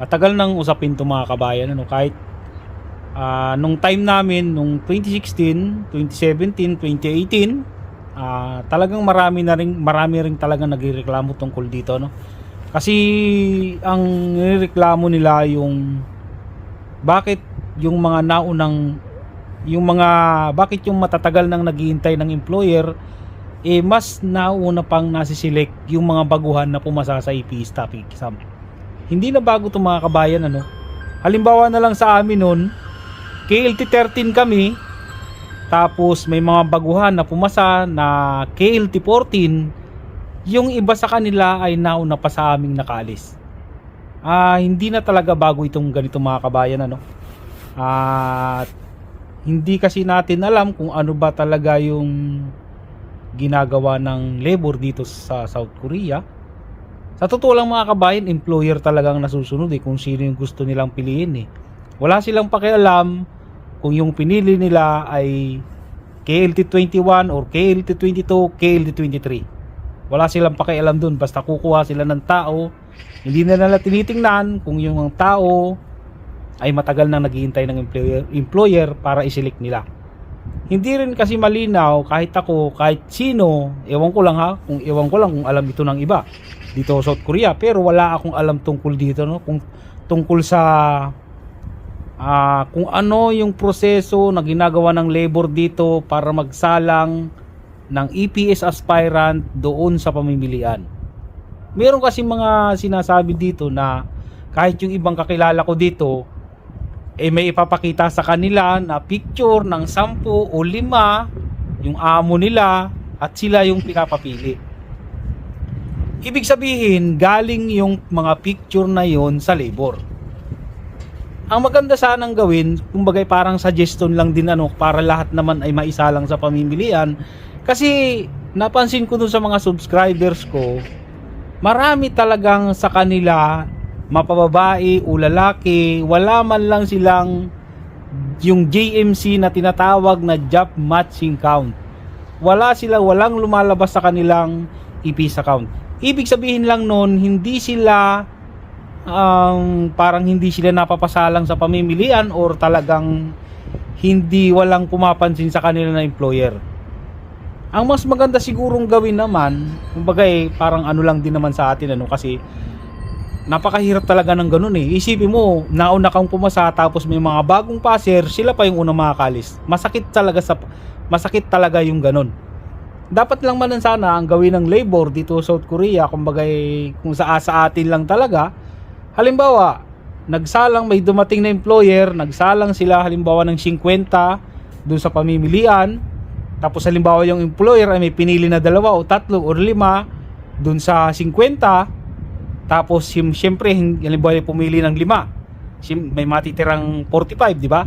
Matagal nang usapin to mga kabayan, ano, kahit nung time namin nung 2016, 2017, 2018, talagang marami ring talagang nagrereklamo tungkol dito, no. Kasi ang nireklamo nila yung bakit yung mga naunang yung mga bakit yung matatagal nang naghihintay ng employer mas nauna pang nasiselect yung mga baguhan na pumasa sa AP staff exam. Hindi na bago itong mga kabayan, ano. Halimbawa na lang sa amin noon, KLT 13 kami, tapos may mga baguhan na pumasa na KLT 14, yung iba sa kanila ay nauna pa sa aming nakaalis. Hindi na talaga bago itong ganito mga kabayan, ano. Hindi kasi natin alam kung ano ba talaga yung ginagawa ng labor dito sa South Korea. Sa totoo lang mga kabayan, employer talagang nasusunod kung sino yung gusto nilang piliin. Wala silang pakialam kung yung pinili nila ay KLT 21 or KLT 22, KLT 23. Wala silang pakialam dun, basta kukuha sila ng tao. Hindi na nila tinitingnan kung yung tao ay matagal na naghihintay ng employer para i-select nila. Hindi rin kasi malinaw, kahit ako, kahit sino, ewan ko lang kung alam ito ng iba dito sa South Korea, pero wala akong alam tungkol dito, no, kung tungkol sa kung ano yung proseso na ginagawa ng labor dito para magsalang ng EPS aspirant doon sa pamimilian. Meron kasi mga sinasabi dito na kahit yung ibang kakilala ko dito may ipapakita sa kanila na picture ng 10 o 5 yung amo nila at sila yung pinapapili. Ibig sabihin, galing yung mga picture na yon sa labor. Ang maganda sanang gawin, kumbaga parang suggestion lang din, ano, para lahat naman ay maisalang sa pamimilian. Kasi napansin ko dun sa mga subscribers ko, marami talagang sa kanila, mapababae o lalaki, wala man lang silang yung JMC na tinatawag na job matching count. Walang lumalabas sa kanilang EPS account. Ibig sabihin lang nun, hindi sila parang hindi sila napapasalang sa pamimilian or talagang walang pumapansin sa kanila na employer. Ang mas maganda sigurong gawin naman, kumbaga parang ano lang din naman sa atin, ano, kasi napakahirap talaga ng ganun. Isipin mo, nauna kang pumasa tapos may mga bagong passer, sila pa yung unang makakalis. Masakit talaga yung ganun. Dapat lang man sana ang gawin ng labor dito sa South Korea, kumbaga kung sa atin lang talaga. Halimbawa, may dumating na employer, nagsalang sila halimbawa ng 50 doon sa pamimilian. Tapos halimbawa yung employer ay may pinili na 2 o 3 o 5 doon sa 50. Tapos siyempre halimbawa pumili ng 5, may matitirang 45, di ba?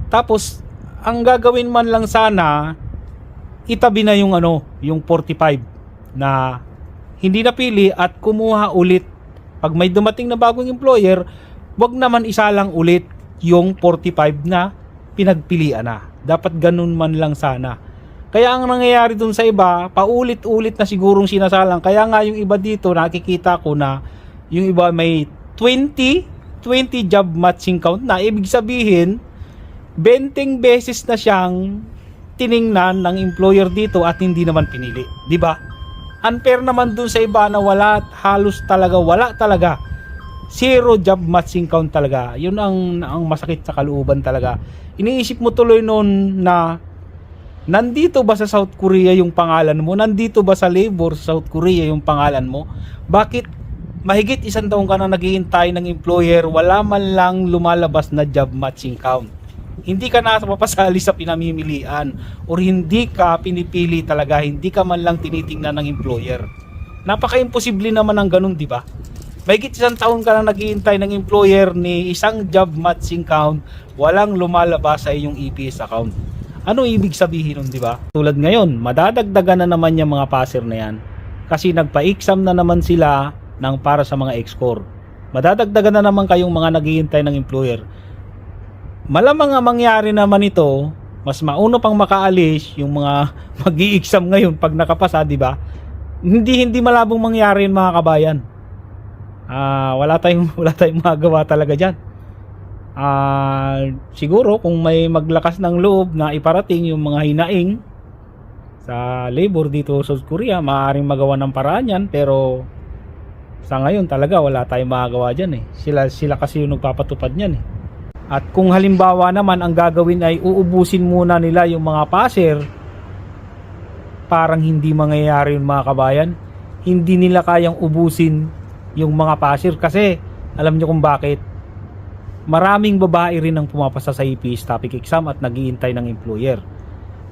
Tapos ang gagawin man lang sana, itabi na yung yung 45 na hindi napili at kumuha ulit. Pag may dumating na bagong employer, wag naman isalang ulit yung 45 na pinagpilian na. Dapat ganun man lang sana. Kaya ang nangyayari dun sa iba, paulit-ulit na sigurong sinasalang. Kaya nga yung iba dito, nakikita ko na yung iba may 20 job matching count na. Ibig sabihin, 20 beses na siyang tiningnan ng employer dito at hindi naman pinili. Diba? Unfair naman dun sa iba na wala talaga. 0 job matching count talaga. Yun ang masakit sa kalooban talaga. Iniisip mo tuloy noon na nandito ba sa South Korea yung pangalan mo? Nandito ba sa labor sa South Korea yung pangalan mo? Bakit mahigit 1 taon ka na naghihintay ng employer, wala man lang lumalabas na job matching count? Hindi ka na mapasali sa pinamimilian or hindi ka pinipili talaga, hindi ka man lang tinitingnan ng employer. Napaka-imposible naman ng ganun, di ba? Mahigit 1 taon ka na naghihintay ng employer ni isang job matching count, walang lumalabas sa iyong EPS account. Ano ibig sabihin nun, di ba? Tulad ngayon, madadagdagan na naman yung mga passer na yan kasi nagpa-exam na naman sila para sa mga X-Core. Madadagdagan na naman kayong mga naghihintay ng employer. Malamang ang mangyari naman ito, mas mauna pang makaalis yung mga mag-i-exam ngayon pag nakapasa, di ba? Hindi malabong mangyari yun mga kabayan. wala tayong magawa talaga diyan. Siguro kung may maglakas ng loob na iparating yung mga hinaing sa labor dito sa South Korea, maaaring magawa ng paraan yan, pero sa ngayon talaga wala tayong magagawa dyan sila kasi yung nagpapatupad niyan At kung halimbawa naman ang gagawin ay uubusin muna nila yung mga passer, parang hindi mangyayari yung mga kabayan. Hindi nila kayang ubusin yung mga passer kasi alam nyo kung bakit. Maraming babae rin ang pumapasa sa EPS topic exam at naghihintay ng employer.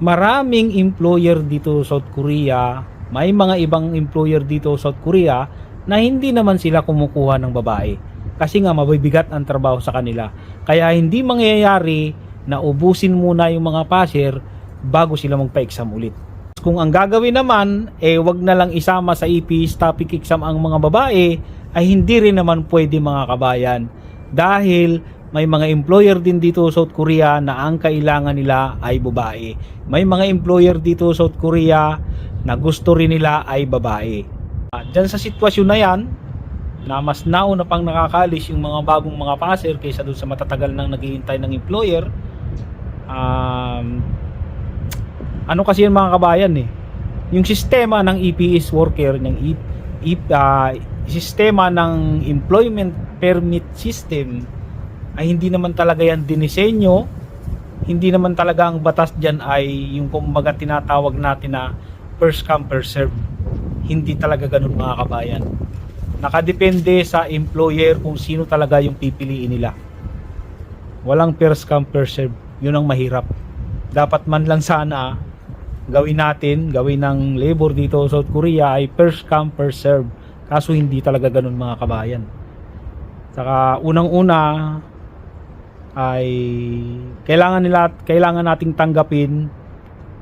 Maraming employer dito sa South Korea, may mga ibang employer dito sa South Korea na hindi naman sila kumukuha ng babae kasi nga mabibigat ang trabaho sa kanila. Kaya hindi mangyayari na ubusin muna yung mga passer bago sila magpa-exam ulit. Kung ang gagawin naman wag na lang isama sa EPS topic exam ang mga babae, ay hindi rin naman pwede mga kabayan. Dahil may mga employer din dito sa South Korea na ang kailangan nila ay babae. May mga employer dito sa South Korea na gusto rin nila ay babae. Diyan sa sitwasyon na yan, na mas nauna pang nakakalis yung mga bagong mga passer kaysa doon sa matatagal nang naghihintay ng employer. Ano kasi yan mga kabayan yung sistema ng EPS worker, ng sistema ng employment permit system ay hindi naman talaga yan dinisenyo. Hindi naman talaga ang batas dyan ay yung kumbaga tinatawag natin na first come first serve. Hindi talaga ganun mga kabayan. Nakadepende sa employer kung sino talaga yung pipiliin nila. Walang first come first serve. Yun ang mahirap. Dapat man lang sana gawin ng labor dito sa South Korea ay first come first serve. Kaso hindi talaga ganun mga kabayan. Saka unang-una ay kailangan nating tanggapin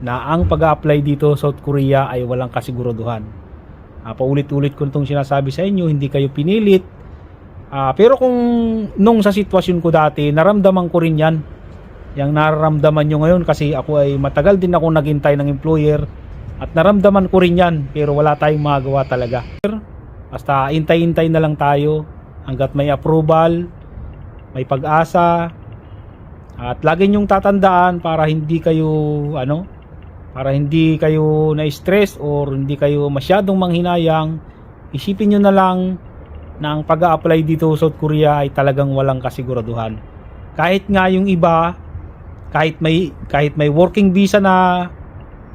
na ang pag-a-apply dito sa South Korea ay walang kasiguraduhan. Paulit-ulit ko itong sinasabi sa inyo, hindi kayo pinilit. Pero kung nung sa sitwasyon ko dati, naramdaman ko rin yan. Yang nararamdaman nyo ngayon kasi ako ay matagal din ako naghintay ng employer at naramdaman ko rin yan, pero wala tayong magawa talaga. Basta hintay-hintay na lang tayo hanggat may approval, may pag-asa. At lagi nyong tatandaan para hindi kayo na-stress or hindi kayo masyadong manghinayang. Isipin nyo na lang na ang pag-a-apply dito sa South Korea ay talagang walang kasiguraduhan. Kahit nga yung iba, kahit may working visa na,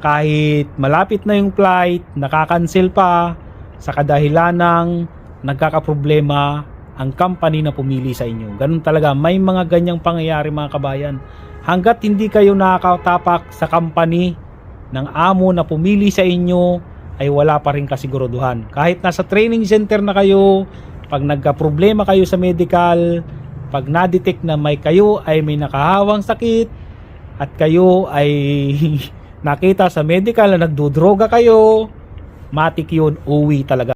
kahit malapit na yung flight, nakakancel pa sa kadahilan ng nagkakaproblema ang company na pumili sa inyo. Ganun talaga, may mga ganyang pangyayari mga kabayan. Hanggat hindi kayo nakakatapak sa company ng amo na pumili sa inyo, ay wala pa rin kasiguraduhan. Kahit nasa training center na kayo, pag nagka-problema kayo sa medical, pag na-detect na kayo ay may nakahawang sakit, at kayo ay nakita sa medical na nagdudroga kayo, matik yun, uwi talaga.